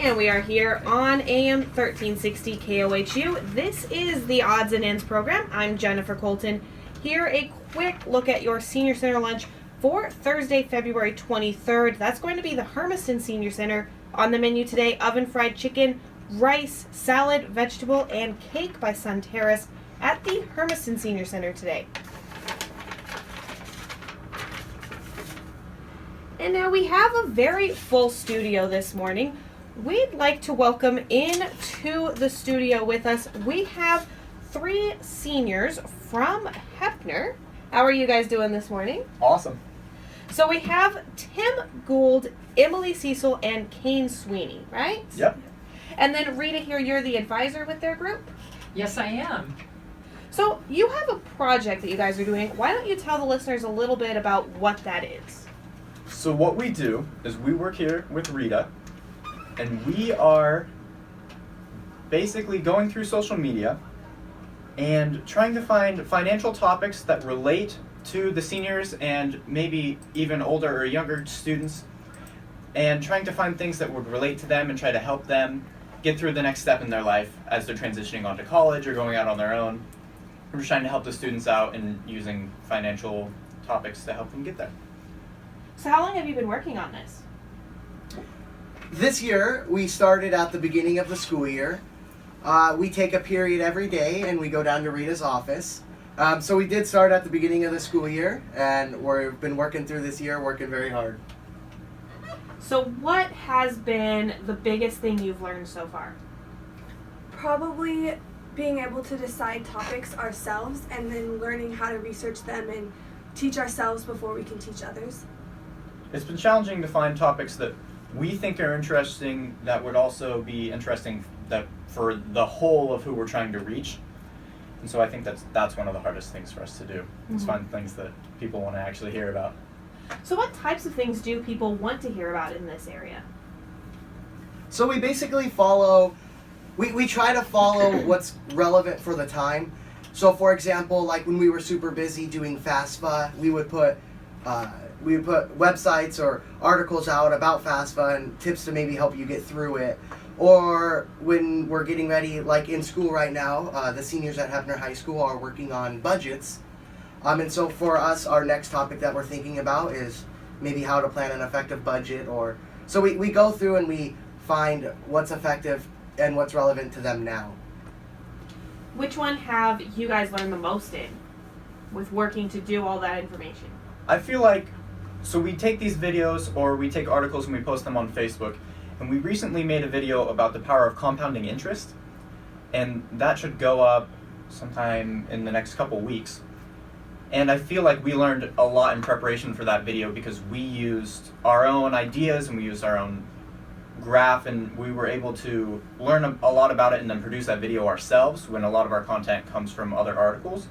And we are here on AM 1360 KOHU. This is the Odds and Ends program. I'm Jennifer Colton. Here, a quick look at your Senior Center lunch for Thursday, February 23rd. That's going to be the Hermiston Senior Center. On the menu today, oven fried chicken, rice, salad, vegetable, and cake by Sun Terrace at the Hermiston Senior Center today. And now we have a very full studio this morning. We'd like to welcome into the studio with us, we have 3 seniors from Heppner. How are you guys doing this morning? Awesome. So we have Tim Gould, Emily Cecil, and Kane Sweeney, right? Yep. And then Rita here, you're the advisor with their group? Yes, I am. So you have a project that you guys are doing. Why don't you tell the listeners a little bit about what that is? So what we do is we work here with Rita, and we are basically going through social media and trying to find financial topics that relate to the seniors and maybe even older or younger students, and trying to find things that would relate to them and try to help them get through the next step in their life as they're transitioning on to college or going out on their own. We're just trying to help the students out and using financial topics to help them get there. So how long have you been working on this? This year, we started at the beginning of the school year. We take a period every day and we go down to Rita's office. So we did start at the beginning of the school year, and we've been working through this year, working very hard. So what has been the biggest thing you've learned so far? Probably being able to decide topics ourselves and then learning how to research them and teach ourselves before we can teach others. It's been challenging to find topics that we think are interesting that would also be interesting that for the whole of who we're trying to reach. And so I think that's one of the hardest things for us to do, is find things that people want to actually hear about. So what types of things do people want to hear about in this area? So we basically follow, we try to follow what's relevant for the time. So for example, like when we were super busy doing FAFSA, we would put websites or articles out about FAFSA and tips to maybe help you get through it. Or when we're getting ready, like in school right now, the seniors at Heppner High School are working on budgets. And so for us, our next topic that we're thinking about is maybe how to plan an effective budget. Or so we go through and we find what's effective and what's relevant to them now. Which one have you guys learned the most in with working to do all that information? I feel like, so we take these videos or we take articles and we post them on Facebook, and we recently made a video about the power of compounding interest, and that should go up sometime in the next couple weeks. And I feel like we learned a lot in preparation for that video because we used our own ideas and we used our own graph, and we were able to learn a lot about it and then produce that video ourselves when a lot of our content comes from other articles.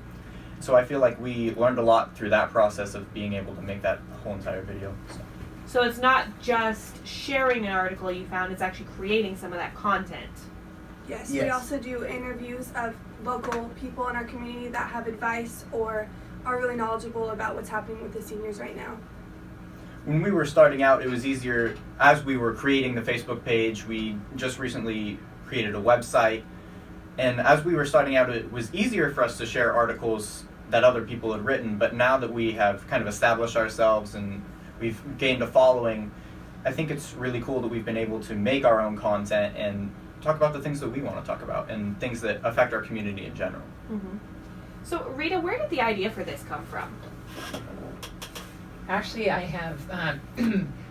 So I feel like we learned a lot through that process of being able to make that whole entire video. So it's not just sharing an article you found, it's actually creating some of that content. Yes, Yes. we also do interviews of local people in our community that have advice or are really knowledgeable about what's happening with the seniors right now. When we were starting out, it was easier. As we were creating the Facebook page, we just recently created a website. And as we were starting out, it was easier for us to share articles that other people had written. But now that we have kind of established ourselves and we've gained a following, I think it's really cool that we've been able to make our own content and talk about the things that we want to talk about and things that affect our community in general. Mm-hmm. So Rita, where did the idea for this come from? Actually, I have,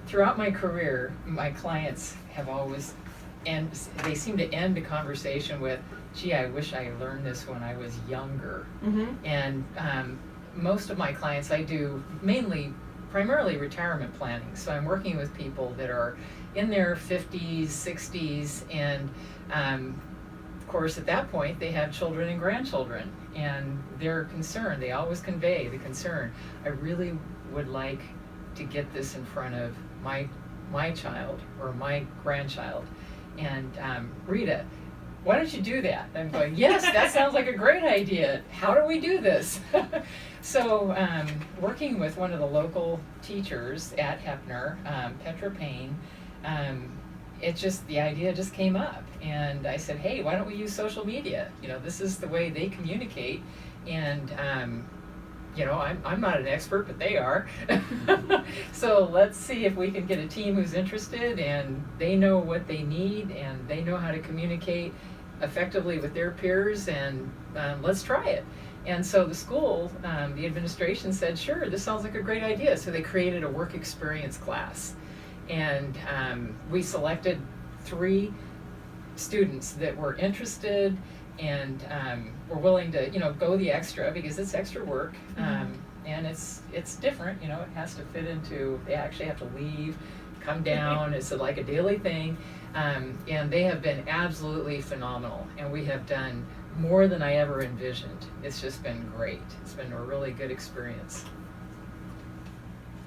throughout my career, my clients have always, and they seem to end a conversation with, gee, I wish I learned this when I was younger. Mm-hmm. And most of my clients, I do primarily retirement planning. So I'm working with people that are in their 50s, 60s, and of course at that point they have children and grandchildren, and they're concerned. They always convey the concern. I really would like to get this in front of my child or my grandchild. And Rita, why don't you do that? I'm going, yes, that sounds like a great idea. How do we do this? So working with one of the local teachers at Heppner, Petra Payne, the idea just came up, and I said, hey, why don't we use social media? This is the way they communicate, and I'm not an expert, but they are. So let's see if we can get a team who's interested, and they know what they need, and they know how to communicate effectively with their peers, and let's try it. And so the school, the administration said, sure, this sounds like a great idea. So they created a work experience class. And we selected 3 students that were interested and were willing to, go the extra, because it's extra work. And it's different, it has to fit into, they actually have to leave, come down. It's like a daily thing. And they have been absolutely phenomenal. And we have done more than I ever envisioned. It's just been great. It's been a really good experience.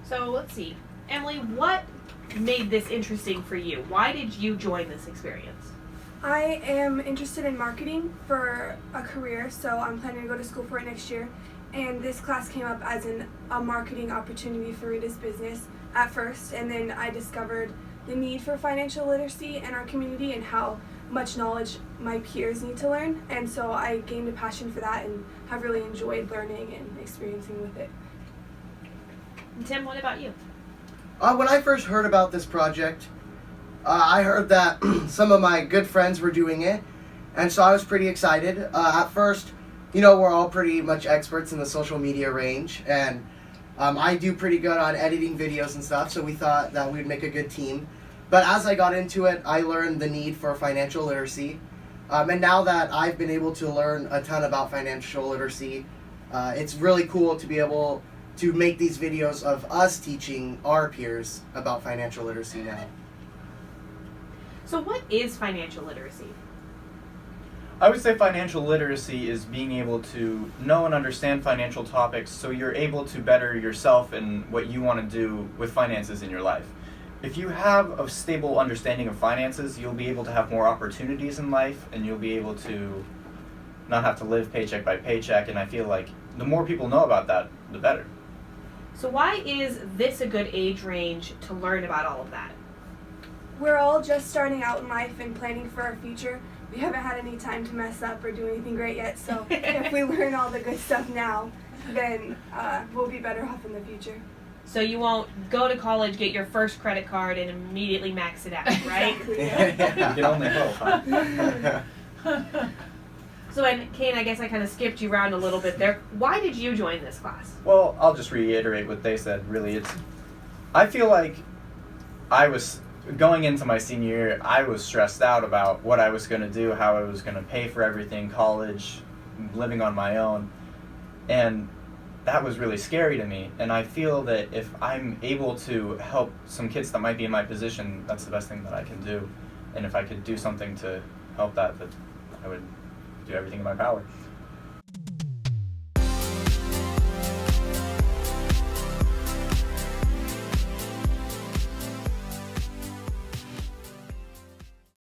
So let's see. Emily, what made this interesting for you? Why did you join this experience? I am interested in marketing for a career, so I'm planning to go to school for it next year. And this class came up as a marketing opportunity for Rita's business at first, and then I discovered the need for financial literacy in our community and how much knowledge my peers need to learn. And so I gained a passion for that and have really enjoyed learning and experiencing with it. And Tim, what about you? When I first heard about this project, I heard that some of my good friends were doing it, and so I was pretty excited. At first, we're all pretty much experts in the social media range, and I do pretty good on editing videos and stuff, so we thought that we'd make a good team. But as I got into it, I learned the need for financial literacy, and now that I've been able to learn a ton about financial literacy, it's really cool to be able to make these videos of us teaching our peers about financial literacy now. So what is financial literacy? I would say financial literacy is being able to know and understand financial topics so you're able to better yourself and what you want to do with finances in your life. If you have a stable understanding of finances, you'll be able to have more opportunities in life, and you'll be able to not have to live paycheck by paycheck, and I feel like the more people know about that, the better. So why is this a good age range to learn about all of that? We're all just starting out in life and planning for our future. We haven't had any time to mess up or do anything great yet, so if we learn all the good stuff now, then we'll be better off in the future. So you won't go to college, get your first credit card, and immediately max it out, right? Exactly, yeah. You can only hope, huh? So, and Kane, I guess I kind of skipped you around a little bit there. Why did you join this class? Well, I'll just reiterate what they said, really. I feel like I was, going into my senior year, I was stressed out about what I was going to do, how I was going to pay for everything, college, living on my own, and that was really scary to me. And I feel that if I'm able to help some kids that might be in my position, that's the best thing that I can do. And if I could do something to help that I would do everything in my power.